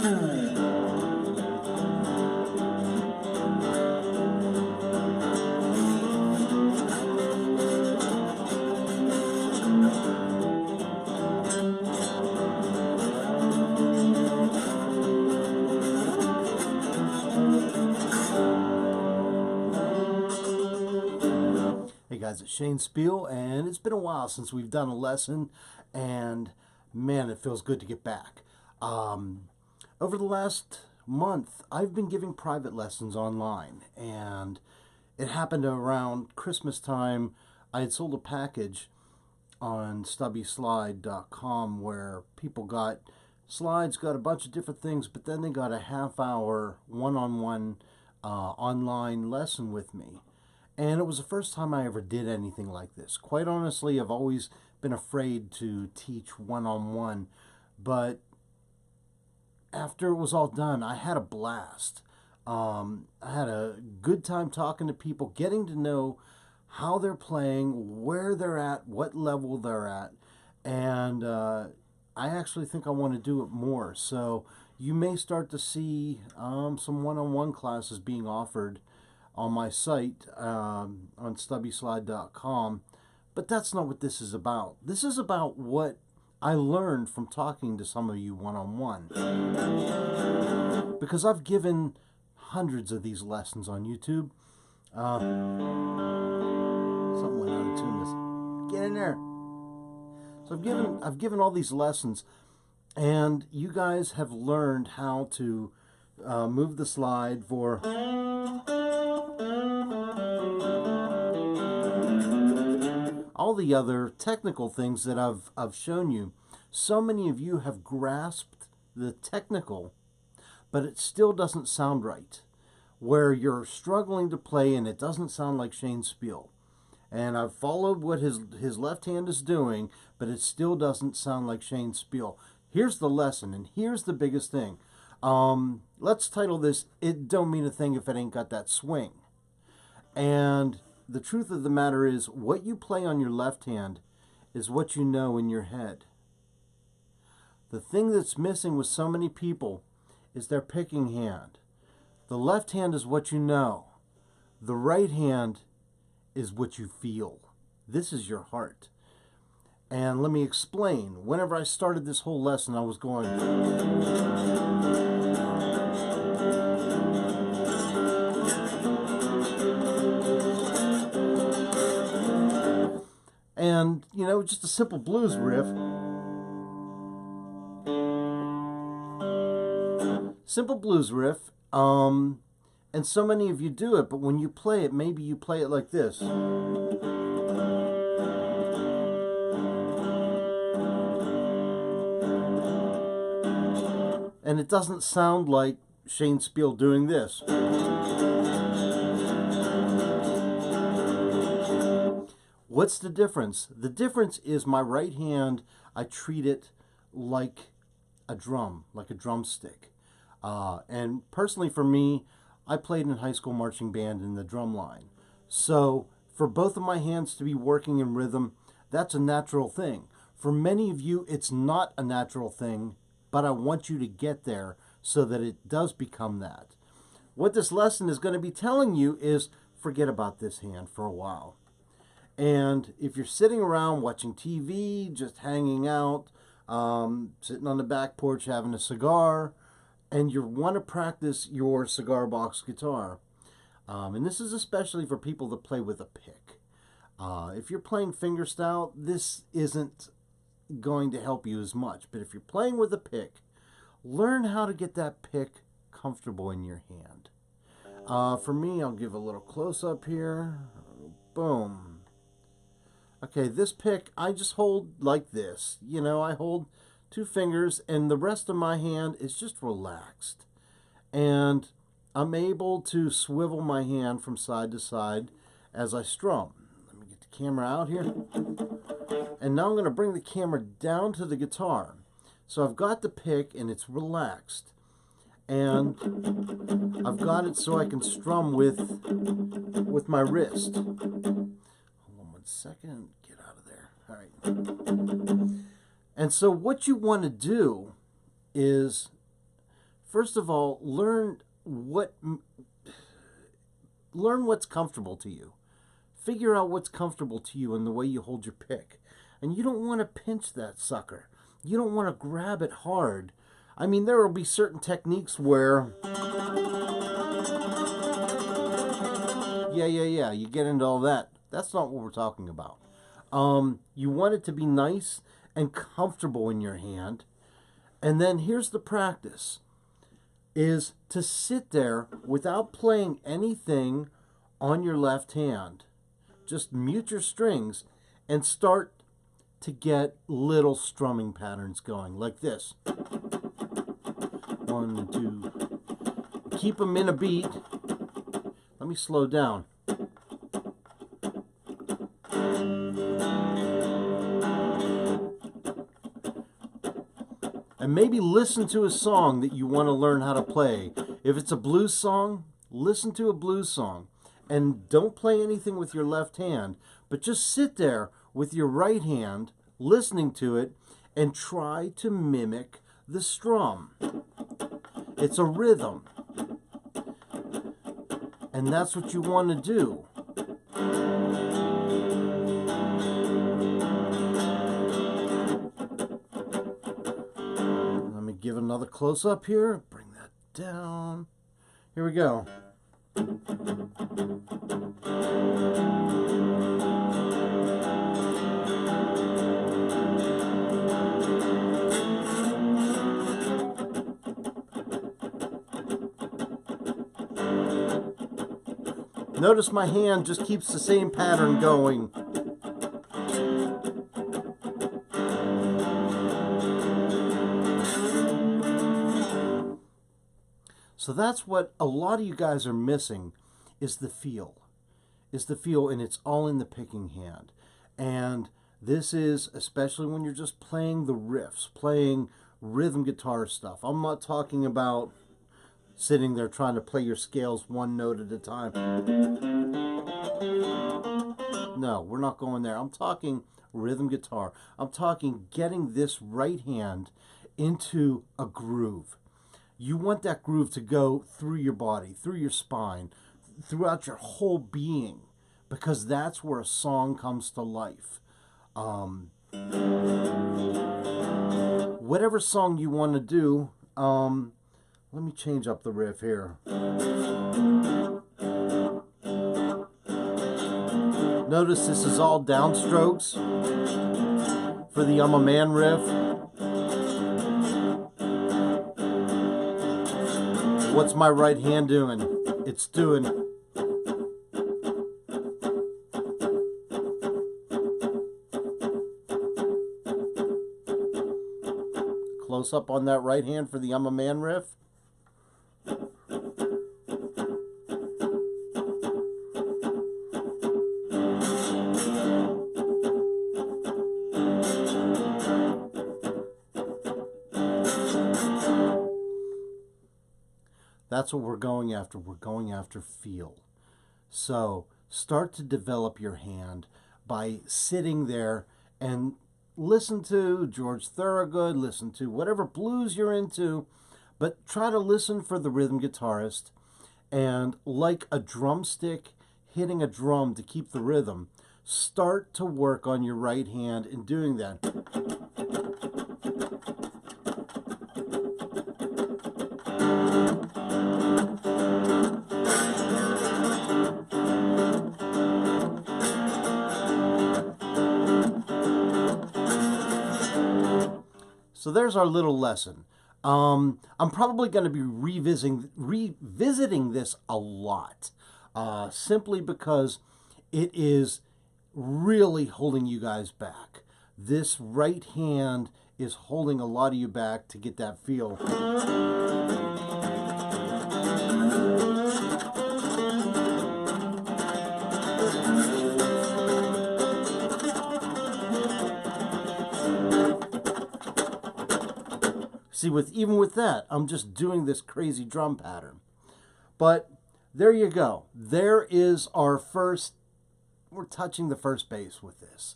Hey guys, it's Shane Speal, and it's been a while since we've done a lesson, and man, it feels good to get back. Over the last month, I've been giving private lessons online, and it happened around Christmas time. I had sold a package on stubbyslide.com where people got slides, got a bunch of different things, but then they got a half-hour one-on-one online lesson with me. And it was the first time I ever did anything like this. Quite honestly, I've always been afraid to teach one-on-one, but after it was all done, I had a blast. I had a good time talking to people, getting to know how they're playing, where they're at, what level they're at, and I actually think I want to do it more. So you may start to see some one-on-one classes being offered on my site on stubbyslide.com, but that's not what this is about. This is about what I learned from talking to some of you one-on-one, because I've given hundreds of these lessons on YouTube. Something went out of tune. Get in there. So I've given all these lessons, and you guys have learned how to move the slide for all the other technical things that I've shown you. So many of you have grasped the technical, but it still doesn't sound right. Where you're struggling to play and it doesn't sound like Shane Speal. And I've followed what his left hand is doing, but it still doesn't sound like Shane Speal. Here's the lesson, and here's the biggest thing. Let's title this, "It Don't Mean a Thing If It Ain't Got That Swing." And the truth of the matter is, what you play on your left hand is what you know in your head. The thing that's missing with so many people is their picking hand. The left hand is what you know. The right hand is what you feel. This is your heart. And let me explain. Whenever I started this whole lesson, I was going... And, you know, just a simple blues riff. Simple blues riff. And so many of you do it, but when you play it, maybe you play it like this. And it doesn't sound like Shane Speal doing this. What's the difference? The difference is my right hand, I treat it like a drum, like a drumstick. And personally for me, I played in high school marching band in the drum line. So for both of my hands to be working in rhythm, that's a natural thing. For many of you, it's not a natural thing, but I want you to get there so that it does become that. What this lesson is going to be telling you is forget about this hand for a while. And if you're sitting around watching TV, just hanging out, sitting on the back porch having a cigar, and you want to practice your cigar box guitar, and this is especially for people that play with a pick. If you're playing fingerstyle, this isn't going to help you as much. But if you're playing with a pick, learn how to get that pick comfortable in your hand. For me, I'll give a little close-up here. Boom. Okay, this pick, I just hold like this. You know, I hold two fingers, and the rest of my hand is just relaxed. And I'm able to swivel my hand from side to side as I strum. Let me get the camera out here. And now I'm going to bring the camera down to the guitar. So I've got the pick, and it's relaxed. And I've got it so I can strum with my wrist. Second, get out of there. All right. And so what you want to do is First of all, learn what's comfortable to you. Figure out what's comfortable to you in the way you hold your pick. And you don't want to pinch that sucker. You don't want to grab it hard. I mean, there will be certain techniques where, yeah, you get into all that. That's not what we're talking about. You want it to be nice and comfortable in your hand. And then here's the practice, is to sit there without playing anything on your left hand. Just mute your strings and start to get little strumming patterns going, like this. 1, 2. Keep them in a beat. Let me slow down. And maybe listen to a song that you want to learn how to play. If it's a blues song, listen to a blues song. And don't play anything with your left hand, but just sit there with your right hand, listening to it, and try to mimic the strum. It's a rhythm. And that's what you want to do. Let me give another close-up here. Bring that down. Here we go. Notice my hand just keeps the same pattern going. So that's what a lot of you guys are missing, is the feel. And it's all in the picking hand. And this is, especially when you're just playing the riffs, playing rhythm guitar stuff. I'm not talking about sitting there trying to play your scales one note at a time. No, we're not going there. I'm talking rhythm guitar. I'm talking getting this right hand into a groove. You want that groove to go through your body, through your spine, throughout your whole being, because that's where a song comes to life. Whatever song you want to do, let me change up the riff here. Notice this is all downstrokes for the I'm a Man riff. What's my right hand doing? It's doing close up on that right hand for the I'm a Man riff. That's what we're going after. We're going after feel. So start to develop your hand by sitting there and listen to George Thorogood, listen to whatever blues you're into, but try to listen for the rhythm guitarist, and like a drumstick hitting a drum to keep the rhythm, start to work on your right hand in doing that. So there's our little lesson. I'm probably going to be revisiting this a lot, simply because it is really holding you guys back. This right hand is holding a lot of you back to get that feel. See, even with that, I'm just doing this crazy drum pattern. But there you go. There is our first, we're touching the first base with this.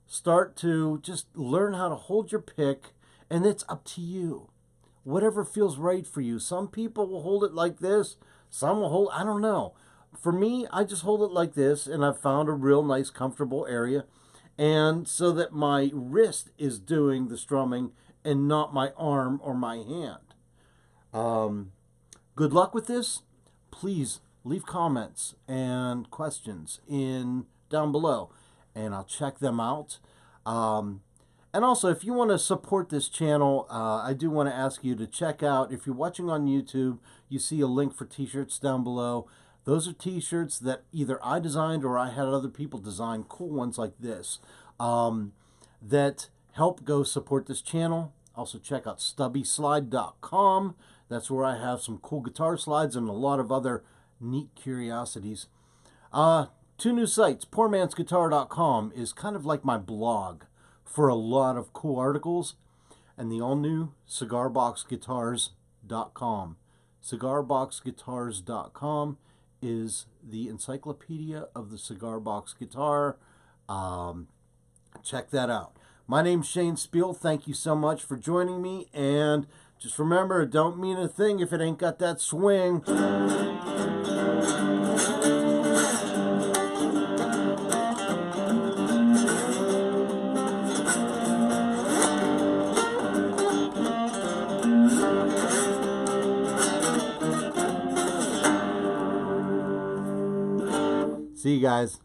Start to just learn how to hold your pick, and it's up to you. whatever feels right for you. Some people will hold it like this. Some will hold, I don't know. For me, I just hold it like this, and I've found a real nice, comfortable area. And so that my wrist is doing the strumming and not my arm or my hand. Good luck with this. Please leave comments and questions down below, and I'll check them out. And also, if you want to support this channel, I do want to ask you to check out, if you're watching on YouTube, you see a link for t-shirts down below. Those are t-shirts that either I designed or I had other people design, cool ones like this, that help go support this channel. Also check out stubbyslide.com. That's where I have some cool guitar slides and a lot of other neat curiosities. Two new sites. poormansguitar.com is kind of like my blog for a lot of cool articles, and the all-new cigarboxguitars.com. cigarboxguitars.com is the encyclopedia of the cigar box guitar. Check that out. My name's Shane Speal. Thank you so much for joining me, and just remember, it don't mean a thing if it ain't got that swing. See you guys.